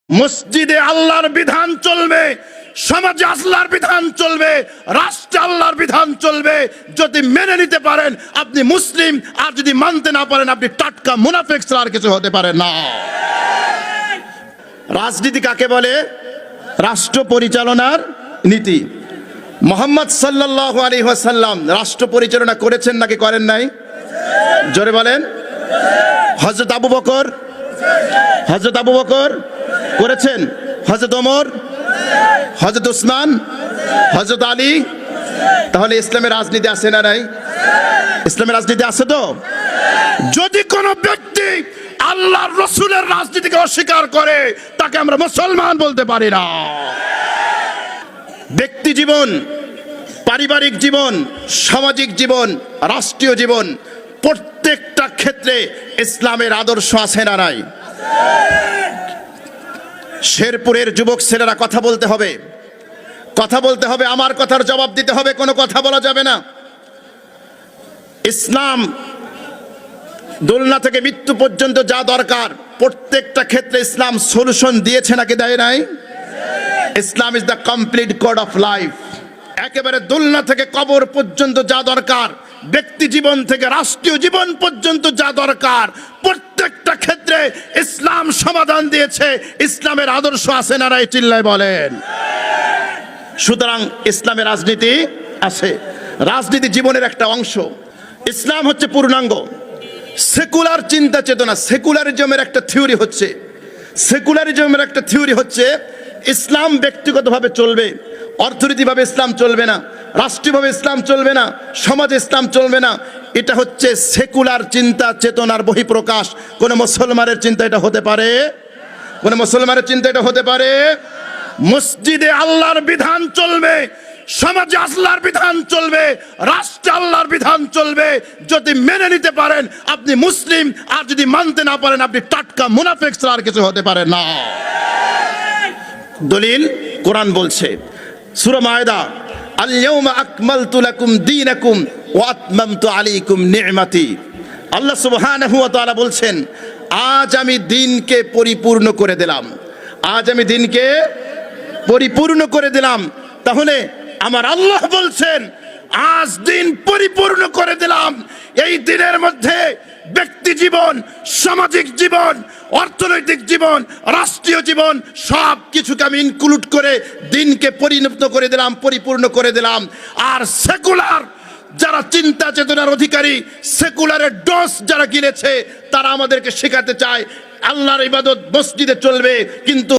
মসজিদে আল্লাহর বিধান চলবে, সমাজে আল্লাহর বিধান চলবে, রাষ্ট্রে আল্লাহর বিধান চলবে। যদি মেনে নিতে পারেন আপনি মুসলিম, আর যদি মানতে না পারেন আপনি টাটকা মুনাফিক ছাড়া আর কিছু হতে পারে না। রাজনীতি কাকে বলে? রাষ্ট্র পরিচালনার নীতি। মুহাম্মদ সাল্লাল্লাহু আলাইহি ওয়াসাল্লাম রাষ্ট্র পরিচালনা করেছেন নাকি করেন নাই? জোরে বলেন। হযরত আবু বকর করেছেন, হযরত ওমর, হযরত উসমান, হযরত আলী। তাহলে ইসলামের রাজনীতি আছে না নাই? ইসলামের রাজনীতি আছে তো। যদি কোনো ব্যক্তি আল্লাহর রাসূলের রাজনীতিকে অস্বীকার করে তাকে আমরা মুসলমান বলতে পারি না। ব্যক্তি জীবন, পারিবারিক জীবন, সামাজিক জীবন, রাষ্ট্রীয় জীবন, প্রত্যেকটা ক্ষেত্রে ইসলামের আদর্শ আছে না নাই? শেরপুরের যুবক ছেলেরা কথা বলতে হবে, আমার কথার জবাব দিতে হবে, কোনো কথা বলা যাবে না। ইসলাম দোলনা থেকে মৃত্যু পর্যন্ত যা দরকার প্রত্যেকটা ক্ষেত্রে ইসলাম সলিউশন দিয়েছে নাকি দেয় নাই? Islam is the complete code of life. একেবারে দোলনা থেকে কবর পর্যন্ত যা দরকার, ব্যক্তি জীবন থেকে রাষ্ট্রীয় জীবন পর্যন্ত যা দরকার প্রত্যেকটা ক্ষেত্রে ইসলাম সমাধান দিয়েছে। ইসলামের আদর্শ আছে না নাই? চিল্লায় বলেন। সুতরাং ইসলামের রাজনীতি আছে, রাজনীতি জীবনের একটা অংশ। ইসলাম হচ্ছে পূর্ণাঙ্গ। সেকুলার চিন্তা চেতনা, সেকুলারিজমের একটা থিওরি হচ্ছে ইসলাম ব্যক্তিগতভাবে চলবে, অর্থনৈতিকভাবে ইসলাম চলবে না, রাষ্ট্রীয়ভাবে ইসলাম চলবে না, সমাজে ইসলাম চলবে না। এটা হচ্ছে সেকুলার চিন্তা চেতনার বহিঃপ্রকাশ। কোন মুসলমানের চিন্তা এটা হতে পারে? কোন মুসলমানের চিন্তা এটা হতে পারে? মসজিদে আল্লাহর বিধান চলবে, সমাজে আল্লাহর বিধান চলবে, রাষ্ট্রে আল্লাহর বিধান চলবে। যদি মেনে নিতে পারেন আপনি মুসলিম, আর যদি মানতে না পারেন আপনি টাটকা মুনাফিক ছাড়া আর কিছু হতে পারে না। দলিল কোরআন বলছে, সূরা মায়েদা, আল ইয়াউমা আকমালতু লাকুম দীনাকুম ওয়া আতমামতু আলাইকুম নি'মাতি। আল্লাহ সুবহানাহু ওয়া তাআলা বলছেন, আজ আমি দিনকে পরিপূর্ণ করে দিলাম, আজ আমি দিনকে পরিপূর্ণ করে দিলাম। তাহলে আমার আল্লাহ বলছেন আজ দিন পরিপূর্ণ করে দিলাম। এই দিনের মধ্যে ব্যক্তি জীবন, সামাজিক জীবন, অর্থনৈতিক জীবন, রাষ্ট্রীয় জীবন সব কিছুকে আমি ইনক্লুড করে দিনকে পরিণত করে দিলাম, পরিপূর্ণ করে দিলাম। আর সেকুলার যারা চিন্তা চেতনার অধিকারী, সেকুলারের ডোজ যারা গিলেছে, তারা আমাদেরকে শেখাতে চায় আল্লাহর ইবাদত মসজিদে চলবে, কিন্তু